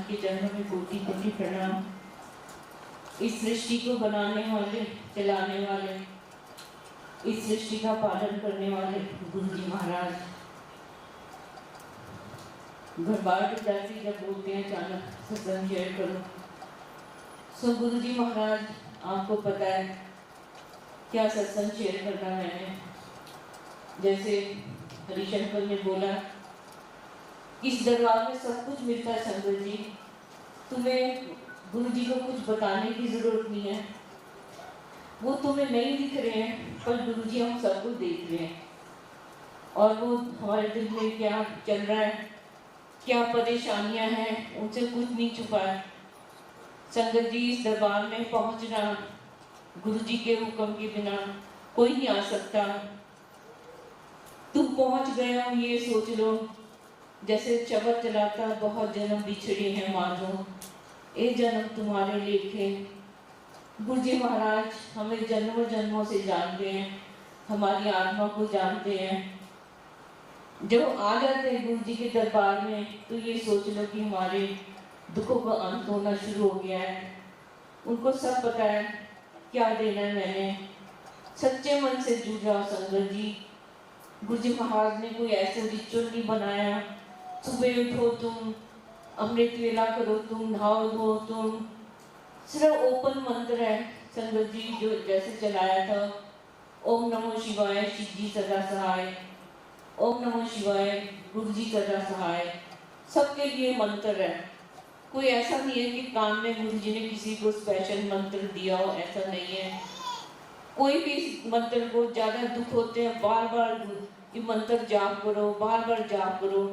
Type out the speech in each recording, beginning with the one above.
के चरणों में कोटि कोटि प्रणाम। इस सृष्टि को बनाने वाले, चलाने वाले, इस सृष्टि का पालन करने वाले गुरु जी महाराज। घर बार पिताजी जब बोलते हैं अचानक सत्संग शेयर करो, सो गुरु जी महाराज आपको पता है क्या सत्संग शेयर करना मैंने। जैसे हरिशंकर ने बोला, इस दरबार में सब कुछ मिलता है संगत जी, तुम्हें गुरु जी को कुछ बताने की जरूरत नहीं है। वो तुम्हें नहीं दिख रहे हैं पर गुरु जी हम सब कुछ देख रहे हैं, और वो हमारे दिल में क्या चल रहा है, क्या परेशानियां हैं, उनसे कुछ नहीं छुपा है। संगत जी, इस दरबार में पहुंचना गुरु जी के हुक्म के बिना कोई नहीं आ सकता। तुम पहुंच गए हो ये सोच लो, जैसे शब्द चलाता बहुत जन्म बिछड़े हैं मानो, ये जन्म तुम्हारे लेखे। गुरु जी महाराज हमें जन्मों जन्मों से जानते हैं, हमारी आत्मा को जानते हैं। जब आ जाते हैं गुरु जी के दरबार में तो ये सोच लो कि हमारे दुखों का अंत होना शुरू हो गया है। उनको सब पता है क्या देना है मैंने। सच्चे मन से जुड़ जाओ संगत जी। गुरु जी महाराज ने कोई ऐसा रिचुअल नहीं बनाया, सुबह उठो तुम, अमृत वेला करो तुम, नहाओ धो तुम, सिर्फ ओपन मंत्र है संगत जी जो जैसे चलाया था, ओम नमो शिवाय शिव जी सदा सहाय, ओम नमो शिवाय गुरु जी सदा सहाय। सबके लिए मंत्र है, कोई ऐसा नहीं है कि कान में गुरु जी ने किसी को स्पेशल मंत्र दिया हो, ऐसा नहीं है। कोई भी मंत्र को ज्यादा दुख होते हैं बार बार ये मंत्र जाप करो, बार बार जाप करो,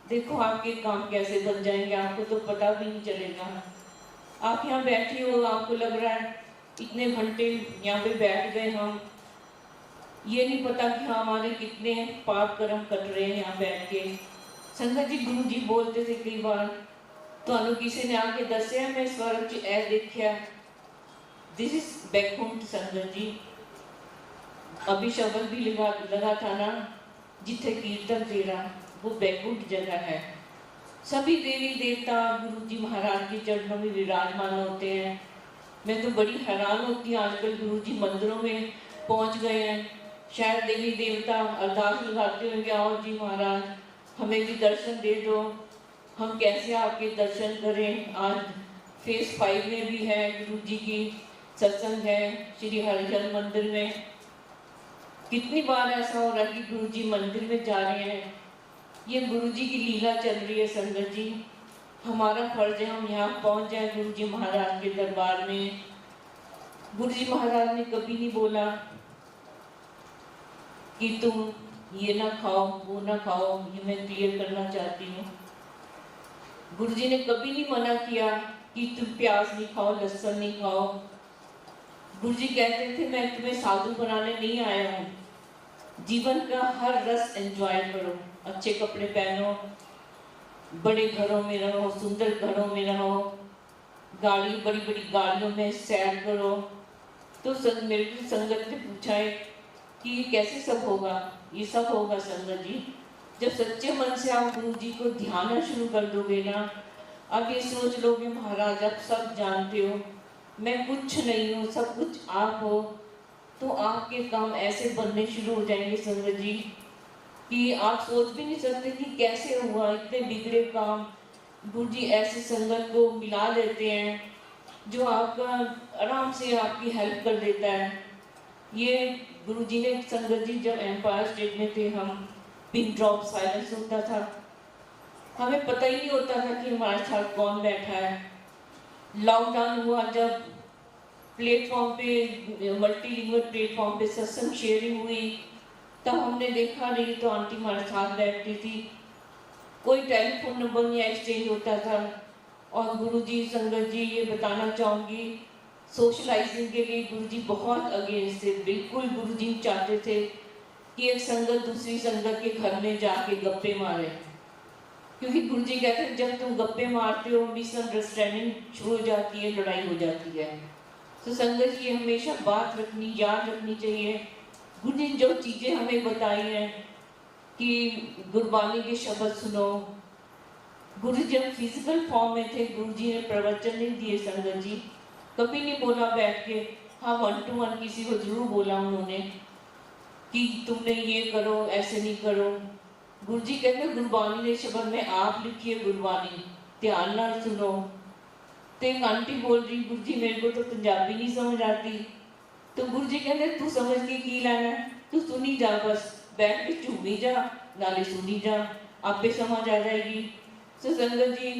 देखो आपके काम कैसे बन जाएंगे, आपको तो पता भी नहीं चलेगा। आप यहाँ बैठे हो, आपको लग रहा है इतने घंटे यहाँ पे बैठ गए हम, ये नहीं पता कि हमारे कितने पाप कर्म कट रहे हैं यहाँ बैठ के। संगत जी गुरु जी बोलते थे कई बार, तो किसी ने आके दसिया मैं स्वर्ग च ए देखा, दिस इज बैकुंठ। संगत जी अभी शब्द भी लगा था ना, जिथे कीर्तन तेरा, वो बैकुंठ जगह है। सभी देवी देवता गुरु जी महाराज के चरणों में विराजमान होते हैं। मैं तो बड़ी हैरान होती हूँ, आजकल गुरु जी मंदिरों में पहुंच गए हैं, शायद देवी देवता अरदास लगाते होंगे, आओ जी महाराज हमें भी दर्शन दे दो, हम कैसे आपके दर्शन करें। आज फेज 5 में भी है गुरु जी की सत्संग है श्री हरिहर मंदिर में। कितनी बार ऐसा हो रहा है कि गुरु जी मंदिर में जा रहे हैं, ये गुरु जी की लीला चल रही है। संगत जी हमारा फर्ज है हम यहाँ पहुँच जाए गुरु जी महाराज के दरबार में। गुरु जी महाराज ने कभी नहीं बोला कि तुम ये ना खाओ वो ना खाओ, ये मैं क्लियर करना चाहती हूँ। गुरु जी ने कभी नहीं मना किया कि तुम प्याज नहीं खाओ, लहसुन नहीं खाओ। गुरु जी कहते थे मैं तुम्हें साधु बनाने नहीं आया हूँ, जीवन का हर रस एंजॉय करो, अच्छे कपड़े पहनो, बड़े घरों में रहो, सुंदर घरों में रहो, गाड़ी बड़ी बड़ी गाड़ियों में सैर करो। तो मेरे संगत ने पूछा है कि ये कैसे सब होगा। ये सब होगा संगत जी जब सच्चे मन से आप गुरु जी को ध्यान शुरू कर दोगे ना। अब ये सोच लोगे महाराज आप सब जानते हो, मैं कुछ नहीं हूँ, सब कुछ आप हो, तो आपके काम ऐसे बनने शुरू हो जाएंगे संगत जी कि आप सोच भी नहीं सकते कि कैसे हुआ। इतने बिगड़े काम गुरु जी ऐसे संगत को मिला लेते हैं जो आपका आराम से आपकी हेल्प कर देता है। ये गुरु जी ने संगत जी जब एम्पायर स्टेट में थे, हम पिन ड्रॉप साइलेंस होता था, हमें पता ही नहीं होता था कि हमारे साथ कौन बैठा है। लॉकडाउन हुआ जब प्लेटफॉर्म पे, मल्टीलिंगुअल प्लेटफॉर्म पे सत्संग शेयरिंग हुई, तब हमने देखा नहीं तो आंटी हमारे साथ बैठती थी, कोई टेलीफोन नंबर नहीं एक्सचेंज होता था। और गुरु जी संगत जी ये बताना चाहूँगी, सोशलाइजिंग के लिए गुरु जी बहुत अगेंस्ट थे। बिल्कुल गुरु जी चाहते थे कि एक संगत दूसरी संगत के घर में जाके गप्पे मारे, क्योंकि गुरु जी कहते हैं जब तुम गप्पे मारते हो मिसअंडरस्टैंडिंग शुरू हो जाती है, लड़ाई हो जाती है। तो संगत जी हमेशा बात रखनी, याद रखनी चाहिए। गुरु जी जो चीज़ें हमें बताई हैं कि गुरबानी के शब्द सुनो, गुरु जी जब फिजिकल फॉर्म में थे, गुरु जी ने प्रवचन नहीं दिए संगत जी, कभी नहीं बोला बैठ के। हाँ, 1 to 1 किसी को जरूर बोला उन्होंने कि तुमने ये करो, ऐसे नहीं करो। गुरु जी कहते गुरबानी ने शब्द में आप लिखिए गुरबानी, ध्यान ना सुनो। तो एक आंटी बोल रही, गुरु जी मेरे को तो पंजाबी नहीं समझ आती। तो गुरु जी कहते तू समझ के की लेना, तू सुनी जा, बस बैठ के झूमी जा, नाले सुनी जा, आपे समझ आ जाएगी। तो संगत जी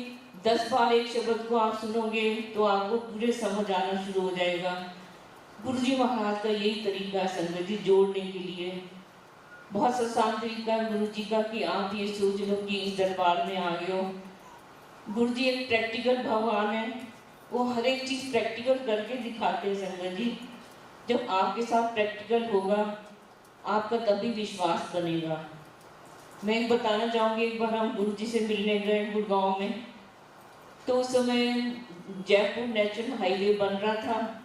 10 बार एक शब्द को आप सुनोगे तो आपको पूरे समझ आना शुरू हो जाएगा। गुरु जी महाराज का यही तरीका है संगत जी, जोड़ने के लिए। बहुत आसान तरीका है गुरु जी का कि आप ये सोच लो कि इस दरबार में आ गए हो। गुरु जी एक प्रैक्टिकल भगवान है, वो हर एक चीज़ प्रैक्टिकल करके दिखाते हैं संगत जी। जब आपके साथ प्रैक्टिकल होगा आपका तभी विश्वास बनेगा। मैं एक बताना चाहूँगी, एक बार हम गुरु जी से मिलने गए गुड़गांव में, तो उस समय जयपुर नेशनल हाईवे बन रहा था।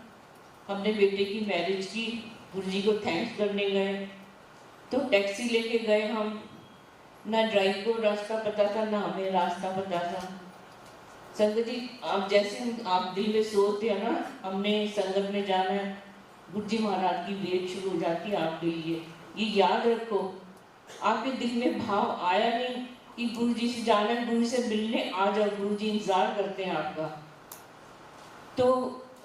हमने बेटे की मैरिज की, गुरु जी को थैंक्स करने गए, तो टैक्सी लेके गए हम। ना ड्राइवर को रास्ता पता था, ना हमें रास्ता पता था। संगत जी आप जैसे आप दिल में सोचते हैं ना हमने संगत में जाना है, गुरु जी महाराज की वेट शुरू हो जाती है आपके लिए। ये याद रखो, आपके दिल में भाव आया नहीं कि गुरु जी से जाना है, गुरु से मिलने आ जाओ, गुरु जी इंतजार करते हैं आपका। तो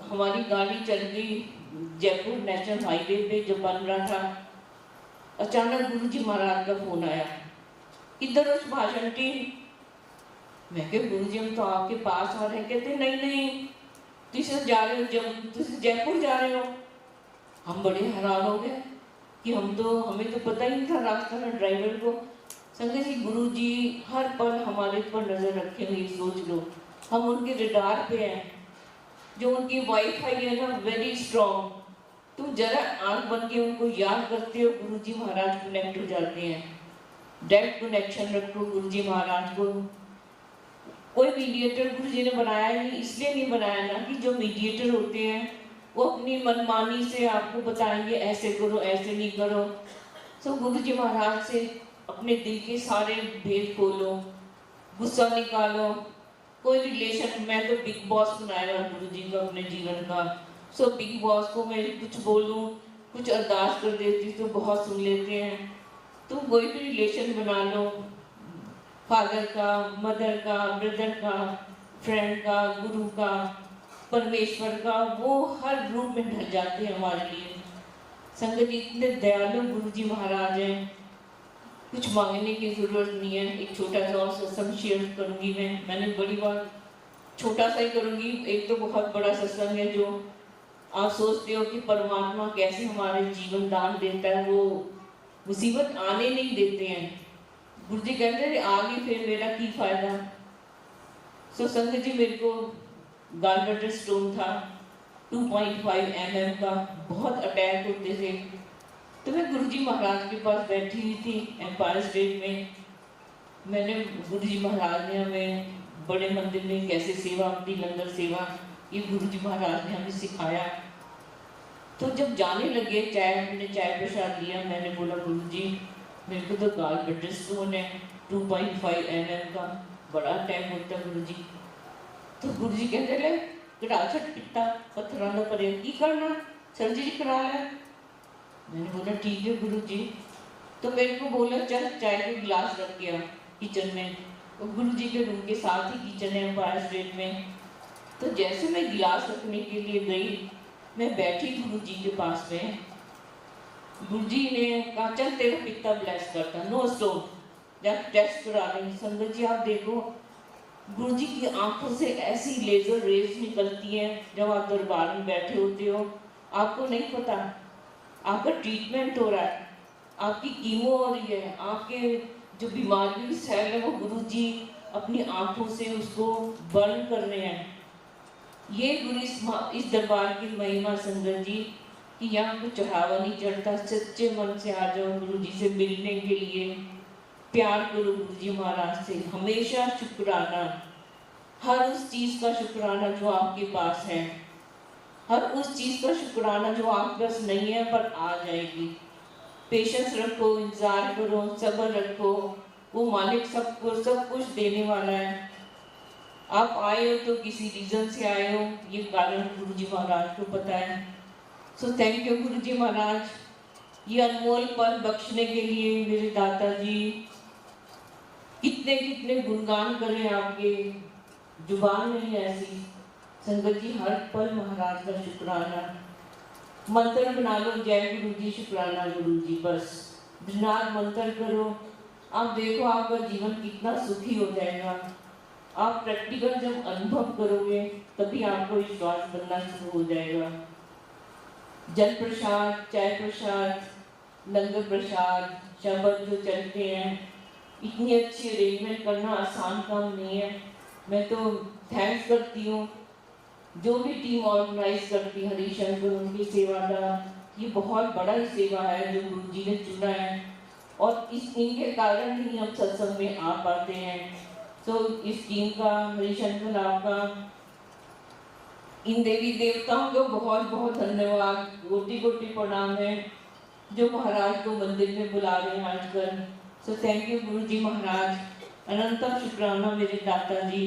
हमारी गाड़ी चल गई जयपुर नेशनल हाईवे पे जो बन रहा था। अचानक गुरु जी महाराज का फोन आया, इधर उस भाषण की। मैं कहा गुरु जी हम तो आपके पास आ रहे हैं। कहते नहीं नहीं तुम जा रहे हो, जब तुम जयपुर जा रहे हो। हम बड़े हैरान हो गए कि हमें तो पता ही नहीं था रास्ता ना ड्राइवर को। संगत जी गुरु जी हर पल हमारे ऊपर नजर रखे हुए, सोच लो हम उनके रडार पे हैं। जो उनकी वाईफाई है ना वेरी स्ट्रॉन्ग, तुम जरा आंख बन के उनको याद करते हो, गुरु जी महाराज कनेक्ट हो जाते हैं। डायरेक्ट कनेक्शन रखो गुरु जी महाराज को। कोई मीडिएटर गुरु जी ने बनाया नहीं, इसलिए नहीं बनाया ना कि जो मीडिएटर होते हैं वो अपनी मनमानी से आपको बताएंगे ऐसे करो ऐसे नहीं करो। तो गुरु जी महाराज से अपने दिल के सारे भेद खोलो, गुस्सा निकालो। कोई रिलेशन, मैं तो बिग बॉस बनाया गुरु जी का अपने जीवन का। सो बिग बॉस को मैं कुछ बोलूं, कुछ अरदास कर देती तो बहुत सुन लेते हैं। तो कोई भी रिलेशन बना लो, फादर का, मदर का, ब्रदर का, फ्रेंड का, गुरु का, परमेश्वर का, वो हर रूप में ढल जाते हैं हमारे लिए। संगत इतने दयालु गुरु जी महाराज हैं, कुछ मांगने की जरूरत नहीं है। एक छोटा सा और सत्संग शेयर करूंगी मैंने बड़ी बार छोटा सा ही करूंगी। एक तो बहुत बड़ा सत्संग है जो आप सोचते हो कि परमात्मा कैसे हमारे जीवन दान देता है, वो मुसीबत आने नहीं देते हैं। गुरु जी कहते हैं आगे फिर मेरा की फायदा। सो संगत जी मेरे को गॉलब्लैडर स्टोन था 2.5 mm का, बहुत अटैक होते थे। तो मैं गुरु जी महाराज के पास बैठी हुई थी एम्पायर स्टेट में। मैंने गुरु जी महाराज ने हमें बड़े मंदिर में कैसे सेवा की, लंगर सेवा, ये गुरु जी महाराज ने हमें सिखाया। तो जब जाने लगे हमने चाय प्रसाद लिया। मैंने बोला गुरु जी मेरे को तो गॉलब्लैडर स्टोन है 2.5 mm का, बड़ा अटैक होता है गुरु जी। तो गुरु जी कहते ले गड़ाछट पिता पत्थर ना परे की करना, सर्जरी करा ले। मैंने बोला ठीक है गुरु जी। तो मेरे को बोला चल चाय के गिलास रख गया किचन में, और गुरु जी के रूम के साथ ही किचन है एम्पायर स्टेट में। तो जैसे मैं गिलास रखने के लिए गई, मैं बैठी गुरु जी के पास में। गुरु जी ने कहा चल तेरा पित्ता ब्लेस करता, नो स्टोन, जब टेस्ट करा रही। संगत जी आप देखो गुरु जी की आंखों से ऐसी लेजर रेज निकलती हैं जब आप दरबार में बैठे होते हो। आपको नहीं पता आपका ट्रीटमेंट हो रहा है, आपकी कीमो हो रही है, आपके जो बीमारी की सेल है वो गुरु जी अपनी आंखों से उसको बर्न कर रहे हैं। ये गुरु इस दरबार की महिमा संगत जी कि यहाँ को चढ़ावा नहीं चढ़ता। सच्चे मन से आ जाओ गुरु जी से मिलने के लिए, प्यार करो गुरु जी महाराज से, हमेशा शुक्राना, हर उस चीज़ का शुक्राना जो आपके पास है, हर उस चीज़ का शुक्राना जो आपके पास नहीं है पर आ जाएगी। पेशेंस रखो, इंतजार करो, सब्र रखो, वो मालिक सब कुछ देने वाला है। आप आए हो तो किसी रीजन से आए हो, ये कारण गुरु जी महाराज को पता है। सो थैंक यू गुरु जी महाराज, ये अनमोल पल बख्शने के लिए मेरे दाता जी। कितने कितने गुणगान करें आपके, जुबान नहीं ऐसी। संगत जी हर पल महाराज का शुक्राना, मंत्र बना लो जय गुरु जी शुक्राना गुरु जी, बस दिनार मंत्र करो। आप देखो आपका जीवन कितना सुखी हो जाएगा। आप प्रैक्टिकल जब अनुभव करोगे तभी आपको विश्वास बनना शुरू हो जाएगा। जल प्रसाद, चाय प्रसाद, लंगर प्रसाद, शब्द जो चलते हैं, इतनी अच्छी अरेंजमेंट करना आसान काम नहीं है। मैं तो थैंक्स करती हूँ जो भी टीम ऑर्गेनाइज करती है, हरिशंकर उनकी सेवा का ये बहुत बड़ा सेवा है जो गुरु जी ने चुना है, और इनके कारण ही हम सत्संग में आ पाते हैं। तो इस टीम का, हरिशंकर आपका, इन देवी देवताओं को बहुत बहुत धन्यवाद, कोटि कोटि प्रणाम है जो महाराज को मंदिर में बुला रहे हैं आजकल। सो थैंक यू गुरु जी महाराज, अनंतम शुक्राना मेरे दाता जी।